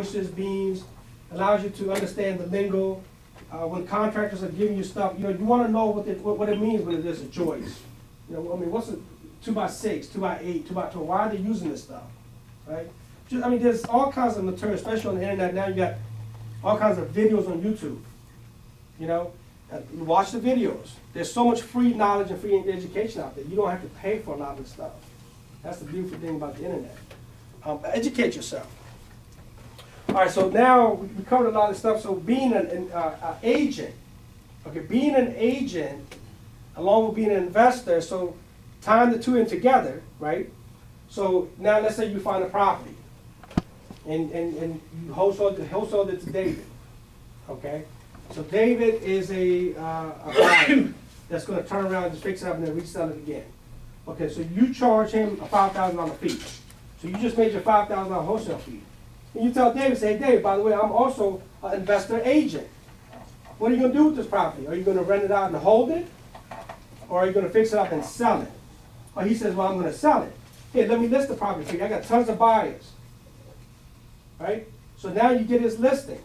joists, beams, allows you to understand the lingo. When contractors are giving you stuff, you want to know what it means when there's a joist. I mean, what's a 2x6, 2x8, 2x12? Why are they using this stuff, right? I mean, there's all kinds of material, especially on the internet now. You got all kinds of videos on YouTube. You watch the videos. There's so much free knowledge and free education out there. You don't have to pay for a lot of this stuff. That's the beautiful thing about the internet. Educate yourself. All right, so now we covered a lot of stuff. So being an agent, okay, being an agent along with being an investor, so tying the two in together, right? So now let's say you find a property and you wholesaled it to David, okay? So David is a buyer that's going to turn around and just fix it up and then resell it again. Okay, so you charge him a $5,000 fee. So you just made your $5,000 wholesale fee. And you tell David, say, hey, David, by the way, I'm also an investor agent. What are you going to do with this property? Are you going to rent it out and hold it? Or are you going to fix it up and sell it? Or he says, well, I'm going to sell it. Hey, let me list the property for you. I got tons of buyers. Right? So now you get his listing.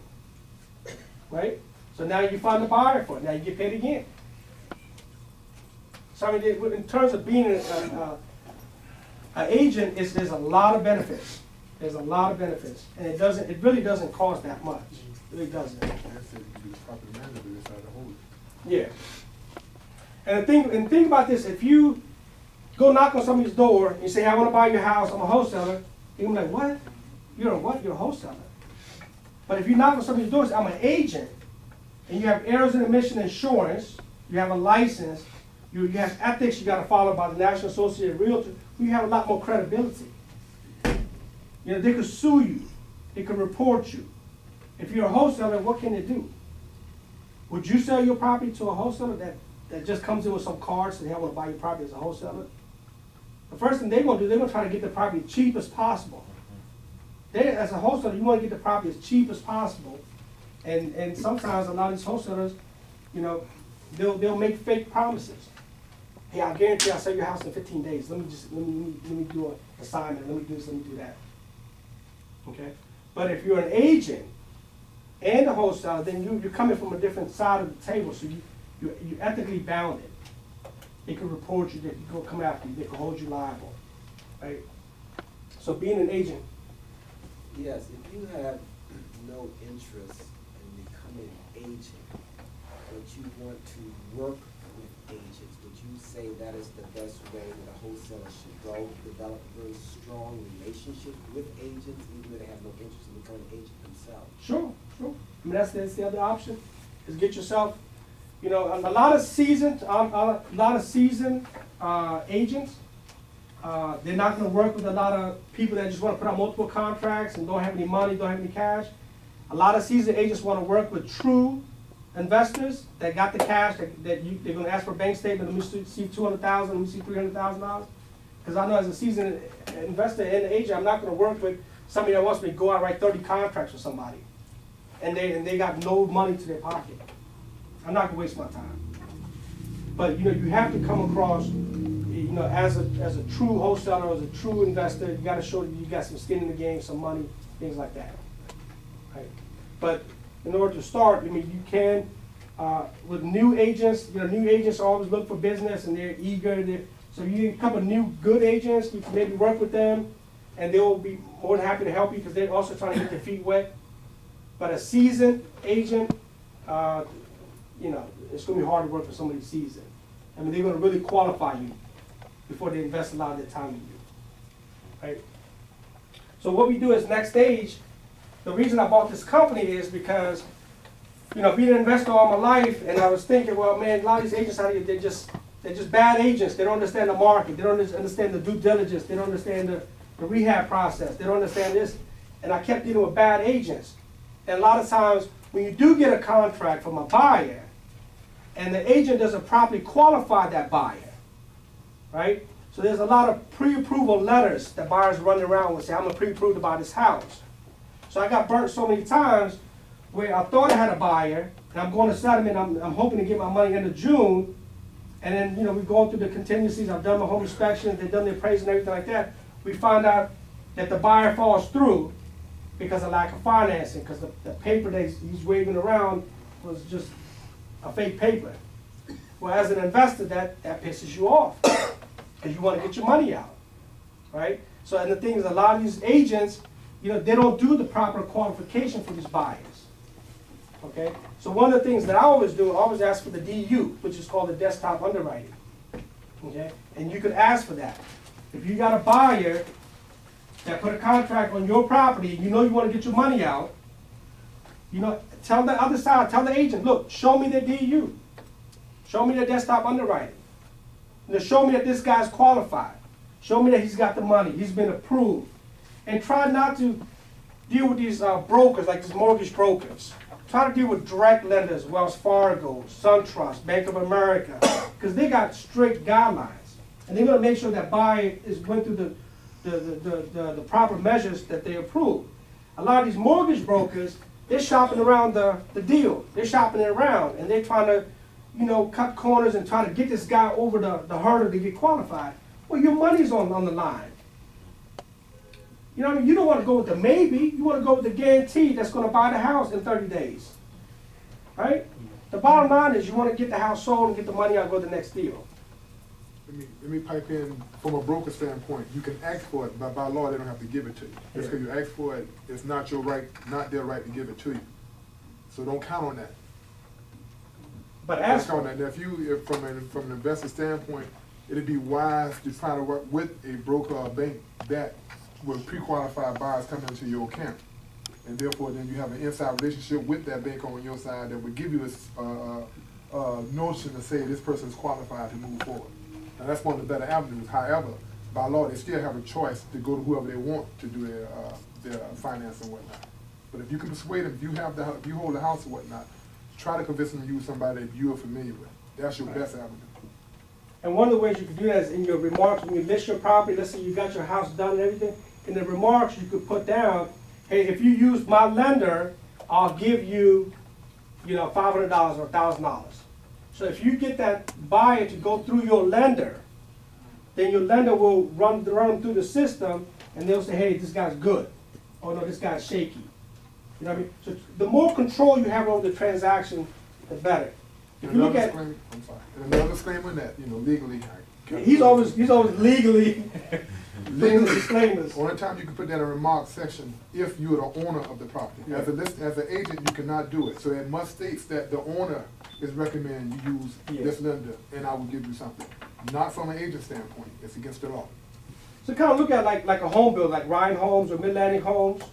Right? So now you find a buyer for it. Now you get paid again. So I mean, in terms of being an agent, there's a lot of benefits. There's a lot of benefits, and it really doesn't cost that much. It really doesn't. Yeah. And the thing about this, if you go knock on somebody's door and you say, I want to buy your house, I'm a wholesaler, you're gonna be like, what? You're a what? You're a wholesaler. But if you knock on somebody's door and say, I'm an agent, and you have errors in admission insurance, you have a license, you have ethics you got to follow by the National Association of Realtors, you have a lot more credibility. They could sue you. They could report you. If you're a wholesaler, what can they do? Would you sell your property to a wholesaler that just comes in with some cards and they want to buy your property as a wholesaler? The first thing they're going to do, they're going to try to get the property as cheap as possible. As a wholesaler, you want to get the property as cheap as possible. And sometimes a lot of these wholesalers, they'll make fake promises. Hey, I guarantee I'll sell your house in 15 days. Let me do an assignment. Let me do this. Let me do that. Okay. But if you're an agent and a wholesaler, then you're coming from a different side of the table. So you're ethically bounded. They can report you. They can go come after you. They can hold you liable. Right. So being an agent. Yes. If you have no interest in becoming an agent, but you want to work with agents, would you say that is the best way that a wholesaler should go, develop a very strong relationship with agents, even though they have no interest in becoming an agent themselves? Sure. I mean, that's the other option, is get yourself, a lot of seasoned agents, they're not going to work with a lot of people that just want to put out multiple contracts and don't have any money, don't have any cash. A lot of seasoned agents want to work with true investors that got the cash, they're going to ask for a bank statement. Let me see $200,000, let me see $300,000. Because I know as a seasoned investor and an agent, I'm not going to work with somebody that wants me to go out and write 30 contracts for somebody, and they got no money to their pocket. I'm not going to waste my time. But you have to come across, as a true wholesaler, as a true investor. You got to show that you got some skin in the game, some money, things like that. Right? But in order to start, I mean, you can, with new agents, new agents always look for business and they're eager. So you become a new good agents, you can maybe work with them and they'll be more than happy to help you because they're also trying to get their feet wet. But a seasoned agent, it's going to be hard to work with somebody seasoned. I mean, they're going to really qualify you before they invest a lot of their time in you. Right? So what we do is next stage. The reason I bought this company is because, being an investor all my life, and I was thinking, well, man, a lot of these agents out here, they're just bad agents. They don't understand the market. They don't understand the due diligence. They don't understand the rehab process. They don't understand this. And I kept dealing with bad agents. And a lot of times, when you do get a contract from a buyer, and the agent doesn't properly qualify that buyer, right? So there's a lot of pre-approval letters that buyers run around with, say, I'm pre-approved to buy this house. So I got burnt so many times where I thought I had a buyer, and I'm going to settlement, I'm hoping to get my money into June, and then, we're going through the contingencies, I've done my home inspection, they've done the appraisal and everything like that. We find out that the buyer falls through, because of lack of financing, because the paper that he's waving around was just a fake paper. Well, as an investor, that pisses you off because you want to get your money out, right? So, and the thing is, a lot of these agents, you know, they don't do the proper qualification for these buyers, okay? So one of the things that I always do, I always ask for the DU, which is called the desktop underwriting, okay? And you could ask for that. If you got a buyer that put a contract on your property, you know you want to get your money out, you know, tell the other side, tell the agent, look, show me the DU. Show me the desktop underwriting. You know, show me that this guy's qualified. Show me that he's got the money, he's been approved. And try not to deal with these brokers, like these mortgage brokers. Try to deal with direct lenders, Wells Fargo, SunTrust, Bank of America, because they got strict guidelines. And they're going to make sure that buyer went through the proper measures that they approve. A lot of these mortgage brokers, they're shopping around the deal. They're shopping it around, and they're trying to, you know, cut corners and try to get this guy over the hurdle to get qualified. Well, your money's on the line. You know what I mean? You don't want to go with the maybe. You want to go with the guarantee that's going to buy the house in 30 days. Right? The bottom line is you want to get the house sold and get the money out and go to the next deal. Let me pipe in from a broker standpoint. You can ask for it, but by law they don't have to give it to you. Just because you ask for it, it's not your right, not their right to give it to you. So don't count on that. But ask on that. Now, if from an investor standpoint, it'd be wise to try to work with a broker or a bank that will pre-qualified buyers come into your account, and therefore then you have an inside relationship with that bank on your side that would give you a notion to say this person is qualified to move forward. Now that's one of the better avenues. However, by law they still have a choice to go to whoever they want to do their finance and whatnot. But if you can persuade them, if you hold the house or whatnot, try to convince them to use somebody that you are familiar with. That's your best avenue. And one of the ways you can do that is in your remarks when you list your property. Let's say you got your house done and everything. In the remarks, you could put down, hey, if you use my lender, I'll give you, you know, $500 or $1,000. So if you get that buyer to go through your lender, then your lender will run through the system, and they'll say, hey, this guy's good. Oh no, this guy's shaky. You know what I mean? So the more control you have over the transaction, the better. If you look at, I'm sorry. And another disclaimer that, you know, legally. He's always legally. Disclaimers. Only time you can put that in a remarks section if you are the owner of the property. Yeah. As an agent, you cannot do it. So it must state that the owner is recommending you use this lender, and I will give you something. Not from an agent standpoint. It's against the law. So kind of look at like a home build, like Ryan Homes or Mid-Atlantic Homes,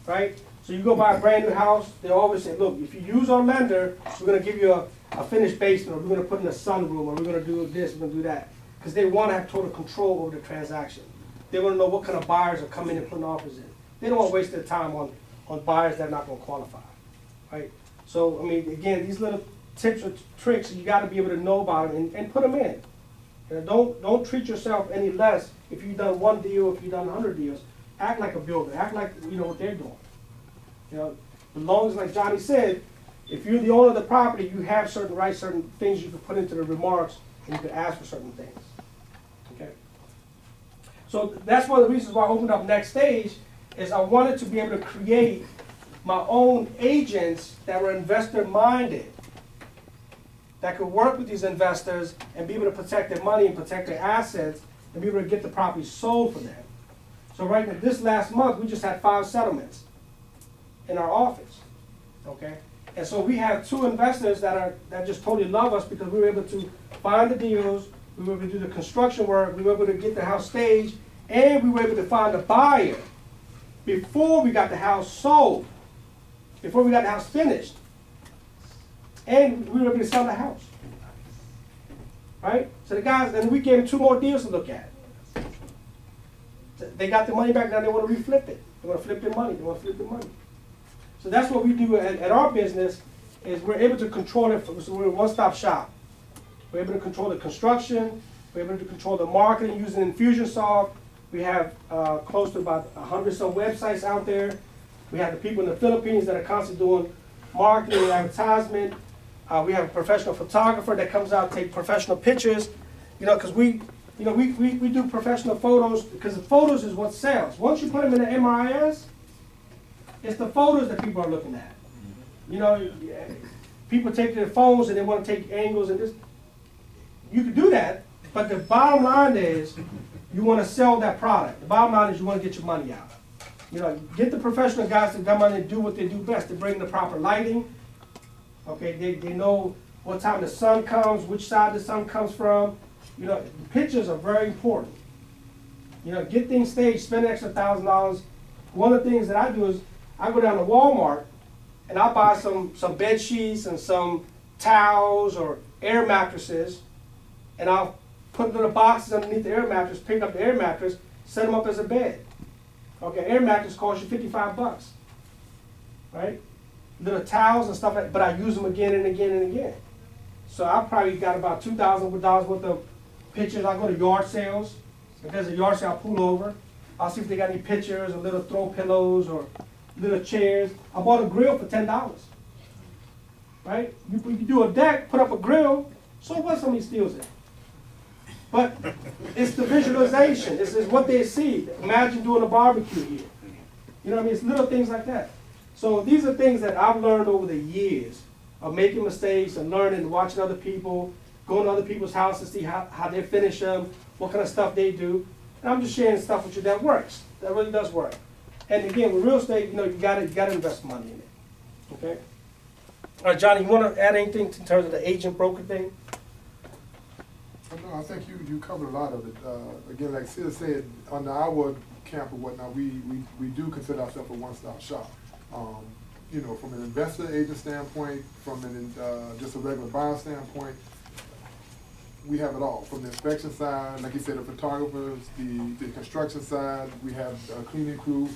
right? So you go buy a brand new house, they always say, look, if you use our lender, we're going to give you a finished basement, or we're going to put in a sunroom, or we're going to do this, we're going to do that. Because they want to have total control over the transaction. They want to know what kind of buyers are coming in and putting offers in. They don't want to waste their time on buyers that are not going to qualify, right? So, I mean, again, these little tips or tricks, you got to be able to know about them and put them in. You know, don't treat yourself any less if you've done one deal, if you've done 100 deals. Act like a builder. Act like you know what they're doing. You know, as long as, like Johnny said, if you're the owner of the property, you have certain rights, certain things you can put into the remarks, and you can ask for certain things. Okay. So that's one of the reasons why I opened up Next Stage, is I wanted to be able to create my own agents that were investor-minded, that could work with these investors and be able to protect their money and protect their assets and be able to get the property sold for them. So right now, this last month, we just had 5 settlements in our office, okay? And so we have 2 investors that just totally love us because we were able to find the deals, we were able to do the construction work, we were able to get the house staged, and we were able to find a buyer before we got the house sold, before we got the house finished. And we were able to sell the house, right? So the guys, and we gave them 2 more deals to look at. They got the money back, now they want to reflip it. They want to flip their money, they want to flip their money. So that's what we do at our business, is we're able to control it, so we're a one-stop shop. We're able to control the construction, we're able to control the marketing using Infusionsoft. We have close to about 100-some websites out there. We have the people in the Philippines that are constantly doing marketing and advertisement. We have a professional photographer that comes out, take professional pictures, you know, because we do professional photos, because the photos is what sells. Once you put them in the MRIS, It's the photos that people are looking at. You know, people take their phones and they want to take angles and this. You can do that, but the bottom line is you want to sell that product. The bottom line is you want to get your money out. You know, get the professional guys to come on and do what they do best. They bring the proper lighting. Okay, they know what time the sun comes, which side the sun comes from. You know, pictures are very important. You know, get things staged, spend an extra $1,000. One of the things that I do is I go down to Walmart and I buy some bed sheets and some towels or air mattresses, and I'll put little boxes underneath the air mattress, pick up the air mattress, set them up as a bed. Okay, air mattress costs you 55 bucks, right? Little towels and stuff like that, but I use them again and again and again. So I probably got about $2,000 worth of pictures. I go to yard sales. If there's a yard sale, I'll pull over. I'll see if they got any pictures or little throw pillows or little chairs. I bought a grill for $10, right? You do a deck, put up a grill, so what somebody steals it? But it's the visualization. It's what they see. Imagine doing a barbecue here. You know what I mean? It's little things like that. So these are things that I've learned over the years of making mistakes and learning, watching other people, going to other people's houses to see how they finish them, what kind of stuff they do. And I'm just sharing stuff with you that works. That really does work. And again, with real estate, you know, you gotta invest money in it. Okay? All right, Johnny, you want to add anything in terms of the agent broker thing? No, I think you covered a lot of it. Again, like Sid said, on our camp or whatnot, we do consider ourselves a one-stop shop. You know, from an investor agent standpoint, from an just a regular buyer standpoint, we have it all. From the inspection side, like you said, the photographers, the construction side, we have a cleaning crew.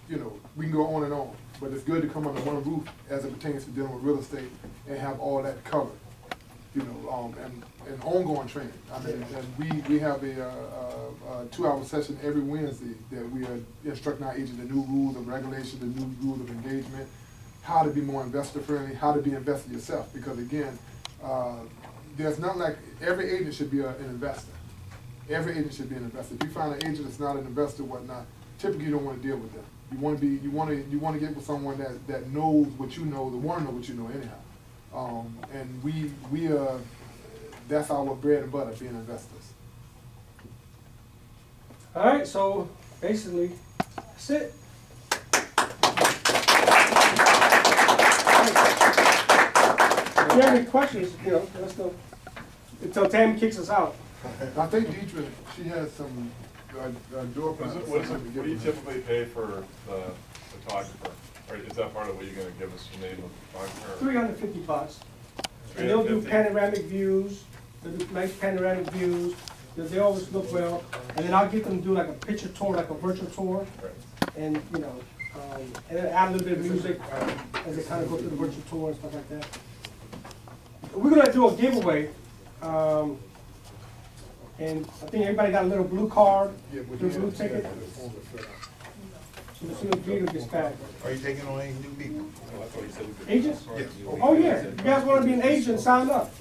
You know, we can go on and on, but it's good to come under one roof as it pertains to dealing with real estate and have all that covered. You know, and ongoing training. I mean, and we have a 2-hour session every Wednesday that we are instructing our agents the new rules of regulation, the new rules of engagement, how to be more investor friendly, how to be investor yourself. Because again, there's not like every agent should be an investor. Every agent should be an investor. If you find an agent that's not an investor, whatnot, typically you don't want to deal with them. You want to get with someone that knows what you know, that want to know what you know anyhow. And we are, that's our bread and butter, being investors. All right, so basically, that's it. If you have any questions, you know, let's go until Tammy kicks us out. I think Deidre, she has some door plans. What do you typically pay for the photographer? Or is that part of what you're going to give us the name of the photographer? $350. And they'll do panoramic views. They'll do nice panoramic views. They always look well. And then I'll get them to do like a picture tour, like a virtual tour. Right. And, you know, and then add a little bit of music as they kind of go through the virtual tour and stuff like that. We're going to do a giveaway. And I think everybody got a little blue card, blue ticket. So as soon as Vito gets back. Are you taking on any new people? Agents? Yes. Oh yeah, you guys want to be an agent, sign up.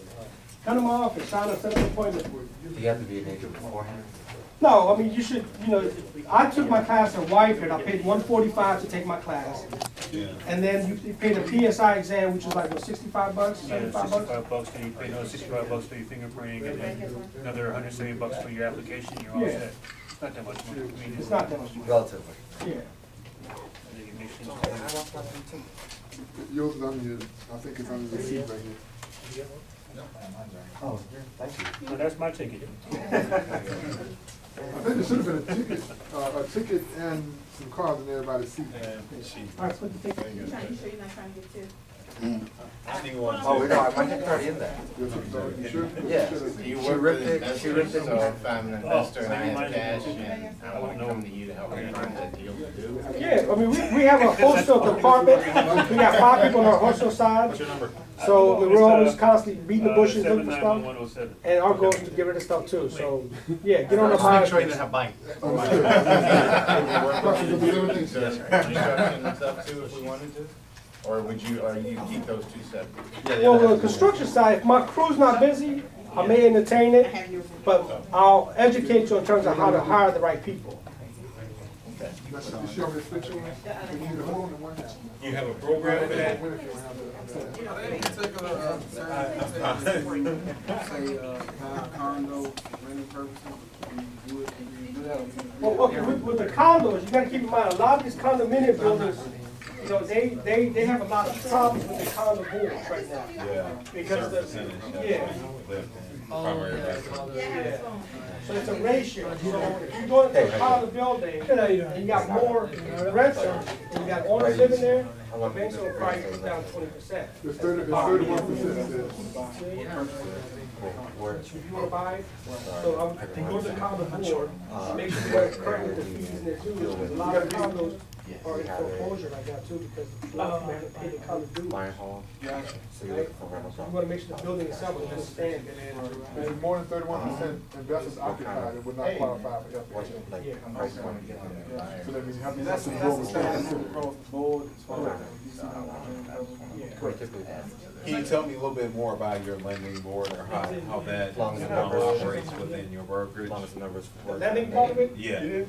Come to my office, sign up, set up an appointment. Do you have to be an agent beforehand? No, I mean, you should, you know, I took my class at Whitehead. I paid $145 to take my class. And then you paid a PSI exam, which was like, what, 65 bucks, 75 bucks? 65 bucks, then you pay another 65 bucks for your fingerprinting, and then another 170 bucks for your application, you're all Yeah. set. It's not that much money. I mean, It's not that much money. Relatively. Yeah. and then you make sure it's- Yours is under your, I think it's under the seat right here. Oh, thank you. No, that's my ticket. I think there should have been a ticket and some cards in everybody's seat. All right, put the ticket. You sure you're not trying to get two? Oh, no, my ticket's already in there. Your ticket's already- You sure? Yeah. You She work ripped with it, investors, she ripped it. so if I'm an investor and I same have line. cash and I want to come to you to help me find that deal to do. Yeah, I mean, we have a wholesale department. We got 5 people on our wholesale side. What's your number? So we're always constantly beating the bushes, looking for stuff. 79107. And our goal is to get rid of stuff too. So, yeah, get on the Just make buyer's sure you list. don't have bike. Construction and stuff too, if we wanted to? Or would you, or you keep those two separate? Well, on the construction side, if my crew's not busy, I may entertain it, but I'll educate you in terms of how to hire the right people. Okay. Now, should you show me this picture? We need a home and one house. You have a program for that? Any particular, say, condo, renting purposes, you do that? Well, with the condos, you gotta keep in mind, a lot of these condominium buildings, you know, they have a lot of problems with the condo boards right now. Yeah. Because the, Certain yeah. percentage lived in primary residence. Yeah. So it's a ratio, so if you go into a condo building, and you got more renters, and you got owners living there, eventually the price goes down 20%. It's 31%. If you wanna buy it, so I'm go to the condo board, make sure you're current with the fees and the dues, because a lot of condos are in foreclosure like that too, because a lot of them haven't paid the condo dues. So you're looking for rental You property. wanna make sure the building itself is understand. And more than 31% investors occupied, it would not qualify for What's FHA. like price point? So that means you have to That's go the with standard that. across the board as far as Typically, Can you tell me a little bit more about your lending board or how that Long as the numbers- operates within your brokerage? as long as the numbers. The lending part of it? Yeah.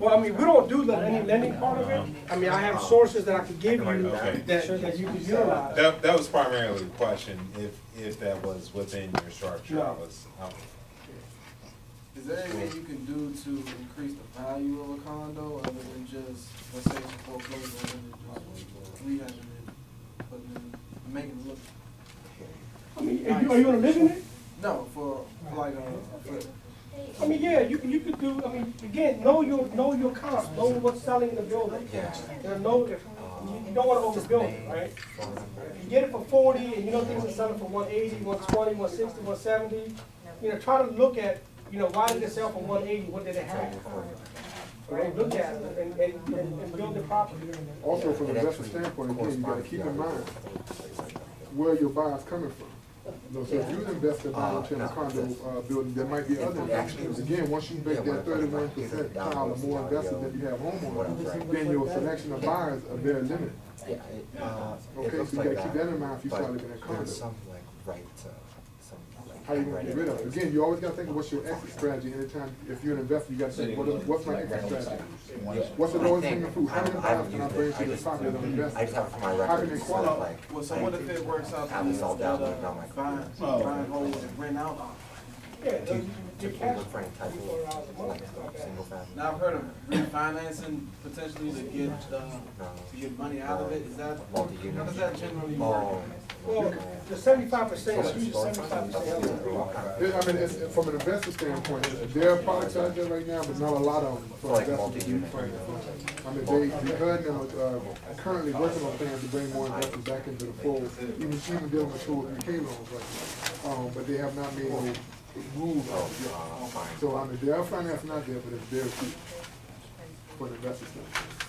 Well, I mean, we don't do any lending part of it. I mean, I have sources that I could give you Okay. that you could utilize. That was primarily the question, if that was within your structure. No. Is there anything you can do to increase the value of a condo other than just, let's say it's a foreclosure, and just rehabbing it, putting it, making it look? I mean, are you gonna live in it? No, for like a flip. I mean, yeah, you could do, I mean, again, know your comps, know what's selling in the building. You know, you don't wanna overbuild it, right? If you get it for 40 and you know things are selling for 180, 120, 160, 170, you know, try to look at, you know, why did it sell for 180, what did it have? Right, look at it and build the property. Also, from an investor standpoint, again, you gotta keep in mind where your buyer's coming from. So if you invest in a condo building, there might be other investors. Again, once you make that 31% pile of more investors than you have homeowners, then your selection of buyers are very limited. Yeah, Okay, so you gotta keep that in mind if you start looking at condos. Some like right, some like. How you gonna get rid of it? Again, you always gotta think of what's your exit strategy anytime, if you're an investor, you gotta think, what's my exit strategy? What's the lowest hanging fruit? How many buyers can I bring to this property as an investor? I just have it for my How can record. they Instead qualify? of like. Well, so what if it works out to Have this all instead down, down my. buying homes and rent out? Yeah, Do you you cash look for any type of, like, single family? Now, I've heard of refinancing potentially to get money out of it, is that, how does that generally work? Oh. Well, the 75% is usually 75%. I mean, it's, from an investor standpoint, there are products out there right now, but not a lot of them for Like investors to do. multi-unit. I mean, the HUD now, currently working on plans to bring more investors back into the fold, even dealing with 203K loans right now. But they have not made no rules out yet. So, I mean, there are financing out there, but it's very cheap for the investor standpoint.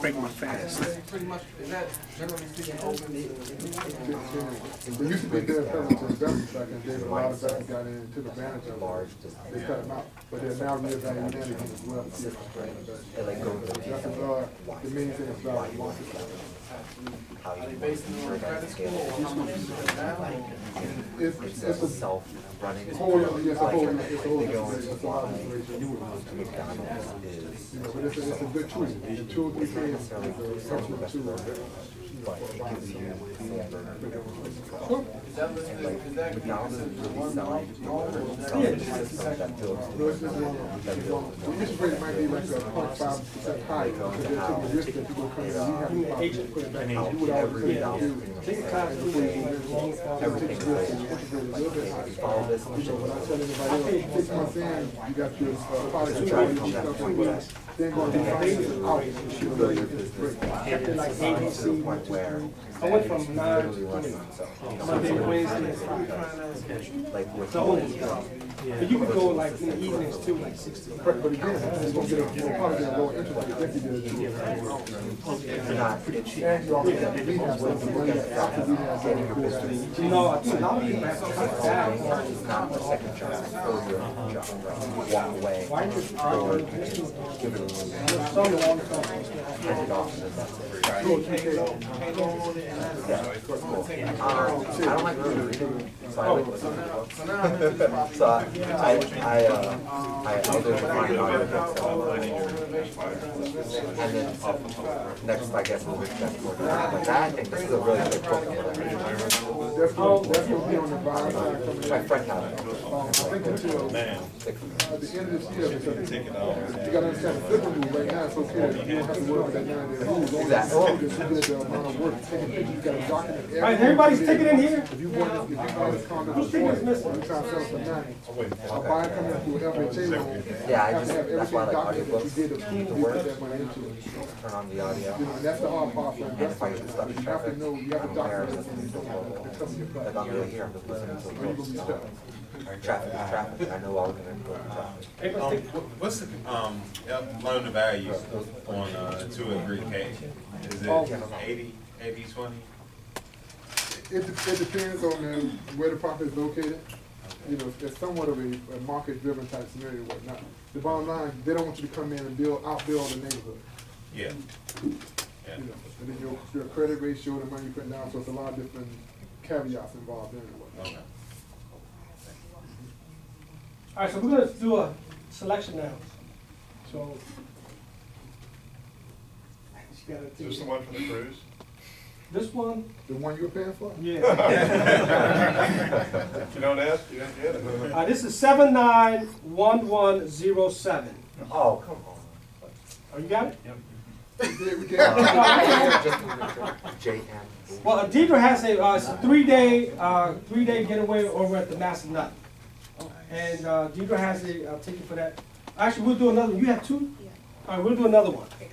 Break my fast. Pretty much, is that generally speaking open? There used to be there present to investors back in the day, but a lot of investors got in and took advantage of it. They cut them out, but they're now reevaluating that again as well. To see if that's the main thing about the market. Are they based on credit score or how much is it now? It's a Self-running. whole, it's a whole, They go into it's a lot of information. McDonald's is. You know, but it's a good tool. The tool we can is a excellent tool. But it gives you hamburger. Is that listed, is that McDonald's is considered really one selling, month? selling a system that builds. No, it's just one. The interest rate might be like a 0.5% higher, because they're taking the risk that people come in, we have to put it back, do what I was Every saying, dollar do. pretty much. Take the time before you invest. Everything Take the risk, and the interest rate is a little bit higher. Follow this. You know, when I tell anybody else, 6 months in, you got your product, you got your stuff in place, then going to be financed out, you know, your interest rate. After like ABC, To the point where. I went from 9 to literally 20. runs on itself. Monday, Wednesday, and Friday. Like with. The only job. But you could go like in the evenings too, like 60. But again, it's gonna get a, probably get a lower interest rate if you did it. Not. And you also have the rehab stuff, the money after rehab. You know, I think a lot of people have to cut back. It's not the second job, or your job, walk away, or give it a little, Some long-term. hand it off, and then that's it. Pay loan and Yeah, cool. I don't like really reading, so I like listening to books. so now I'm in this property. So I'll do and then next, I guess, we'll discuss more. But that, I think this is a really big problem. That's gonna be on the buy side coming in. My friend had it. I think until at the end of this year, because you gotta understand, the flipper move right now, it's okay, that you don't have to worry about that 9-day move. Exactly. Just look at the amount of work, taking pictures, you gotta document everything. All right, everybody's taking in here? If you want this condo Whose for ticket is 40, missing? you try to sell it for 90. A buyer coming in through FHA loan, Yeah, I have just, to have that's why I everything like documented that you audiobooks. did approved, you put that money into it. Turn on the audio. You know, and that's the hard part for And if I investors. get stuck in You have traffic, to know, you have I to don't care, I'm document listening to a it book. to cover your Like butt. I'm really here, I'm just listening to a book. Traffic is traffic, I know all we're gonna go in traffic. What's the, loan to value on, 2 and 3K? Is it 80-20? It depends on where the property is located. You know, it's somewhat of a market-driven type scenario or whatnot. The bottom line, they don't want you to come in and outbuild the neighborhood. Yeah. You know, and then your credit ratio, the money you put down, so it's a lot of different caveats involved in it and whatnot. Okay. All right, so we're gonna do a selection now. So. She gotta Is take this the one for the cruise? this one, The one you were paying for? yeah. If you don't ask, you don't get it. This is 791107. Oh, come on. Oh, you got it? Yep. Yeah, we can. JM. Well, Deidre has it's a 3-day getaway over at the Master Nut. And Deidre has a ticket for that. Actually, we'll do another one. You have 2? Yeah. All right, we'll do another one. I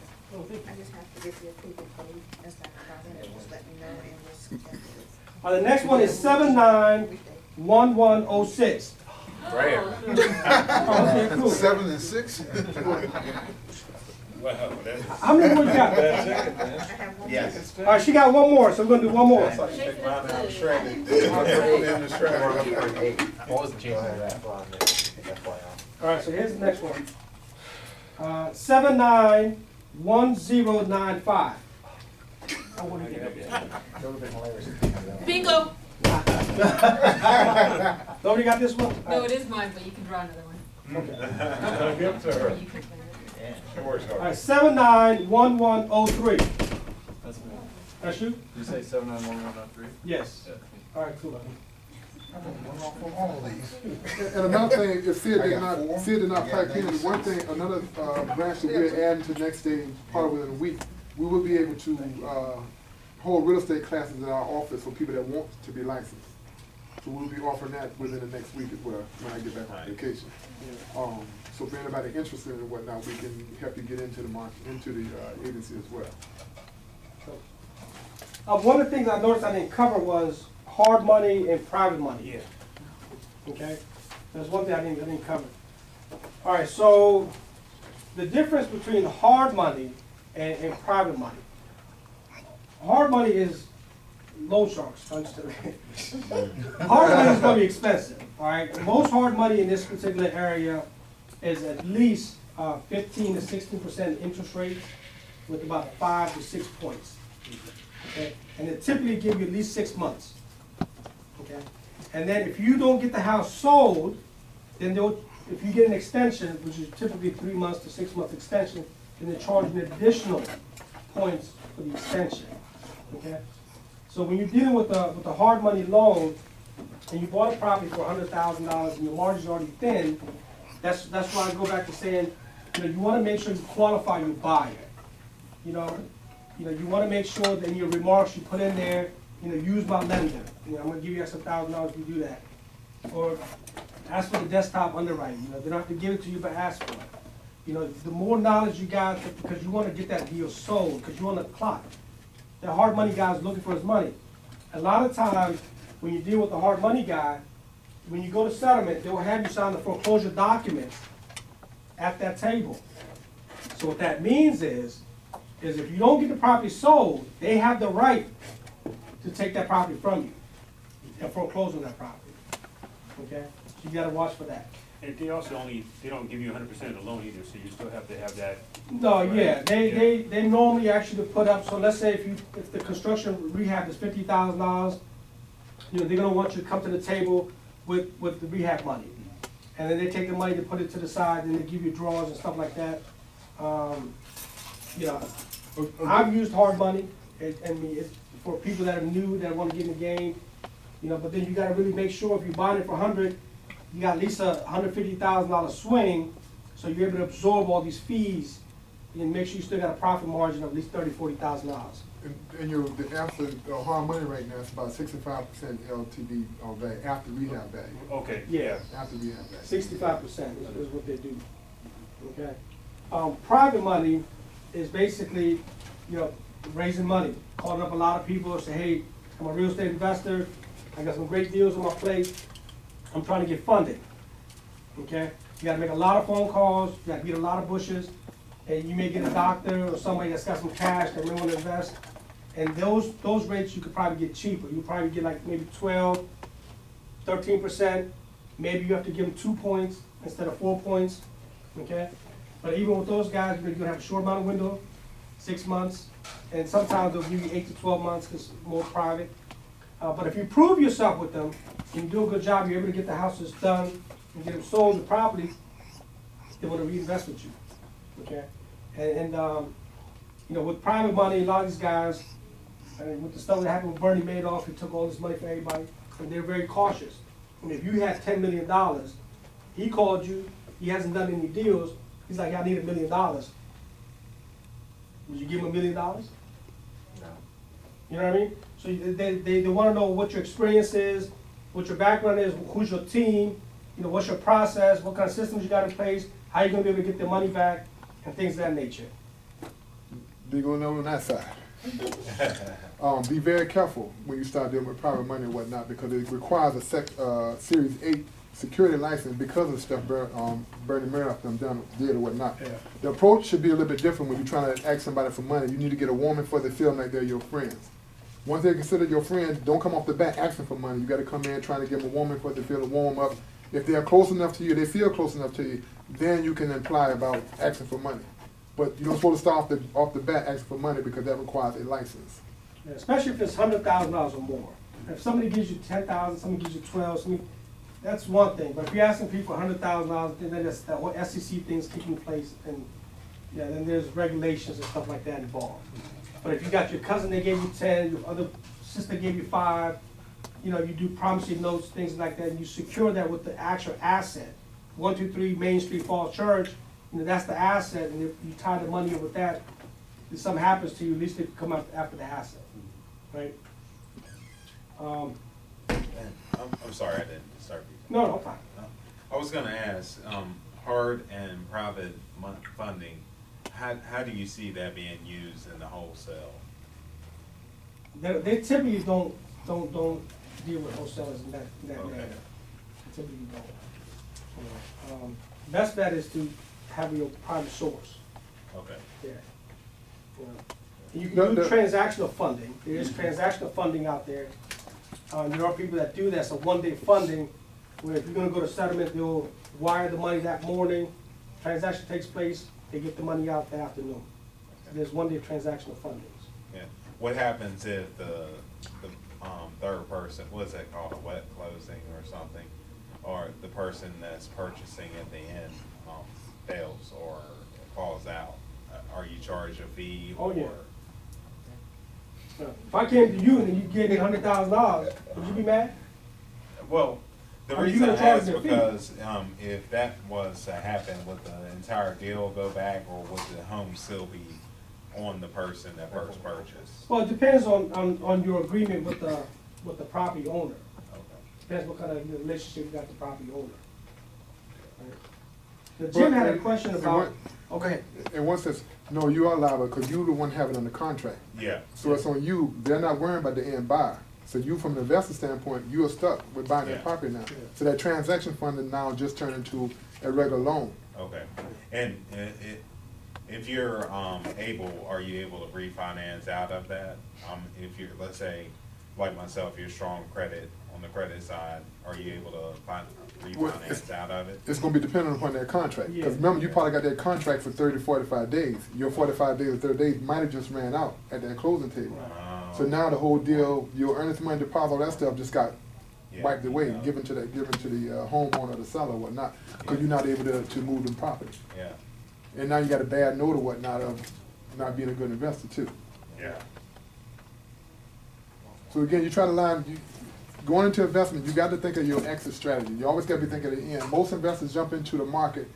just have to get the approval code, that's not a problem, just let me know and we'll schedule it. The next one is 791106. Right. Okay, cool. 7 and 6? Wow, that's. How many more you got? I have one. Yes. All right, she got one more, so we're gonna do one more. Take mine out, shredded. What was the change of that? All right, so here's the next one. 791095. I want to get that. Bingo! Nobody got this one? No, it is mine, but you can draw another one. Okay. Give it to her. Or you can play it. She works All hard. right, 791103. That's me. That's you? You say 791103? Yes. All right, cool. And another thing, if Sid did not pack in, one thing, another branch that we're adding to next day, probably within a week, we will be able to hold real estate classes in our office for people that want to be licensed. So we'll be offering that within the next week as well, when I get back on vacation. So for anybody interested in whatnot, we can help you get into the market, into the agency as well. One of the things I noticed I didn't cover was hard money and private money. Yeah. Okay? That's one thing I didn't cover. All right, so the difference between hard money and private money. Hard money is loan sharks. Hard money is going to be expensive. All right, most hard money in this particular area is at least 15 to 16% interest rate with about 5 to 6 points. Okay, and they typically give you at least 6 months. Okay, and then if you don't get the house sold, then if you get an extension, which is typically 3 months to 6 month extension, then they charge an additional points for the extension. Okay, so when you're dealing with a hard money loan, and you bought a property for $100,000 and your margin's already thin, that's why I go back to saying, you want to make sure you qualify your buyer. You want to make sure that in your remarks you put in there, use my lender. I'm going to give you extra $1,000 if you do that. Or ask for the desktop underwriting. They don't have to give it to you, but ask for it. The more knowledge you got, because you want to get that deal sold, because you want the clock. The hard money guy is looking for his money. A lot of times, when you deal with the hard money guy, when you go to settlement, they will have you sign the foreclosure documents at that table. So what that means is if you don't get the property sold, they have the right to take that property from you and foreclose on that property. Okay? So you got to watch for that. And they also they don't give you 100% of the loan either, so you still have to have that. No, yeah, they normally ask you to put up, so let's say if the construction rehab is $50,000, they're gonna want you to come to the table with the rehab money. and then they take the money to put it to the side, and they give you draws and stuff like that. You know, I've used hard money, it's for people that are new, that want to get in the game, you know, but then you gotta really make sure if you're buying it for 100, you got at least a $150,000 swing, so you're able to absorb all these fees, and make sure you still got a profit margin of at least $30,000–40,000. And the absolute hard money right now is about 65% LTV value after rehab value. Okay. Yeah. After rehab value. 65% is what they do. Okay. Private money is basically, you know, raising money, calling up a lot of people and say, hey, I'm a real estate investor. I got some great deals on my plate. I'm trying to get funding. Okay. You got to make a lot of phone calls. You got to beat a lot of bushes. And you may get a doctor or somebody that's got some cash that may want to invest. And those rates you could probably get cheaper. You probably get like maybe 12, 13%. Maybe you have to give them 2 points instead of 4 points. Okay. But even with those guys, you're gonna have a short amount of window, 6 months, and sometimes they'll give you 8 to 12 months because it's more private. But if you prove yourself with them, and you do a good job, you're able to get the houses done and get them sold, the property, they want to reinvest with you. Okay, and you know, with private money, a lot of these guys, with the stuff that happened with Bernie Madoff, he took all this money from everybody, and they're very cautious. I mean, if you had $10 million, he called you, he hasn't done any deals. He's like, I need $1 million. Would you give him $1 million? No. You know what I mean? So they want to know what your experience is, what your background is, who's your team, you know, what's your process, what kind of systems you got in place, how you're going to be able to get their money back, and things of that nature. They're going to know on that side. Be very careful when you start dealing with private money and whatnot, because it requires a Series 8 security license because of the stuff Bernie Madoff did or whatnot. Yeah. The approach should be a little bit different when you're trying to ask somebody for money. You need to get a woman for they feel like they're your friends. Once they consider your friends, don't come off the bat asking for money. You got to come in trying to give them a woman for they feel to warm up. If they're close enough to you, they feel close enough to you, then you can imply about asking for money. But you don't supposed to start off the bat asking for money because that requires a license. Yeah, especially if it's $100,000 or more. If somebody gives you $10,000, somebody gives you $12,000, that's one thing. But if you're asking people $100,000, then that's that what SEC things keeping in place, and yeah, then there's regulations and stuff like that involved. But if you got your cousin that gave you 10, your other sister gave you 5, you know, you do promissory notes, things like that, and you secure that with the actual asset. 123 Main Street Falls Church, you know, that's the asset, and if you tie the money in with that, if something happens to you, at least they can come out after the asset, right? I'm sorry, I didn't start. No, fine. I was going to ask, hard and private funding, how do you see that being used in the wholesale? They typically don't deal with wholesalers in that Okay. manner. They typically don't. You know, best bet is to have your private source. Okay. Yeah. You can do transactional funding. There is transactional funding out there. There are people that do that. So one-day funding, where if you're going to go to settlement, they'll wire the money that morning. Transaction takes place. They get the money out that afternoon. So there's one-day transactional fundings. Yeah. What happens if the third person, what is that called, a wet closing or something, or the person that's purchasing at the end fails or falls out? Are you charged a fee? Oh, yeah. If I came to you and you gave me $100,000, would you be mad? Well, the reason I ask is because if that was to happen, would the entire deal go back, or would the home still be on the person that first purchased? Well, it depends on your agreement with the property owner. Okay. Depends what kind of relationship you got with the property owner. Right. Now, Jim had a question about. Oh, go ahead. And once it's, no, you are liable because you're the one having it under contract. Yeah. So it's on you. They're not worrying about the end buyer. So you, from the investor standpoint, you are stuck with buying that property now. Yeah. So that transaction funding now just turned into a regular loan. Okay. And if you're able, are you able to refinance out of that? If you're, let's say, like myself, you're strong credit on the credit side, are you able to refinance out of it? It's going to be dependent upon that contract. Because remember, you probably got that contract for 30, 45 days. Your 45 days or 30 days might have just ran out at that closing table. So now the whole deal, your earnest money deposit, all that stuff just got wiped away, given to the homeowner, the seller, or whatnot, because you're not able to move them properly. Yeah, And now you got a bad note or whatnot of not being a good investor too. yeah. So again, you try to going into investment, you got to think of your exit strategy. You always got to be thinking of the end. Most investors jump into the market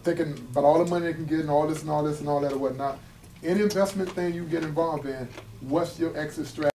thinking about all the money they can get and all this and all this and all that or whatnot. Any investment thing you get involved in, what's your exit strategy?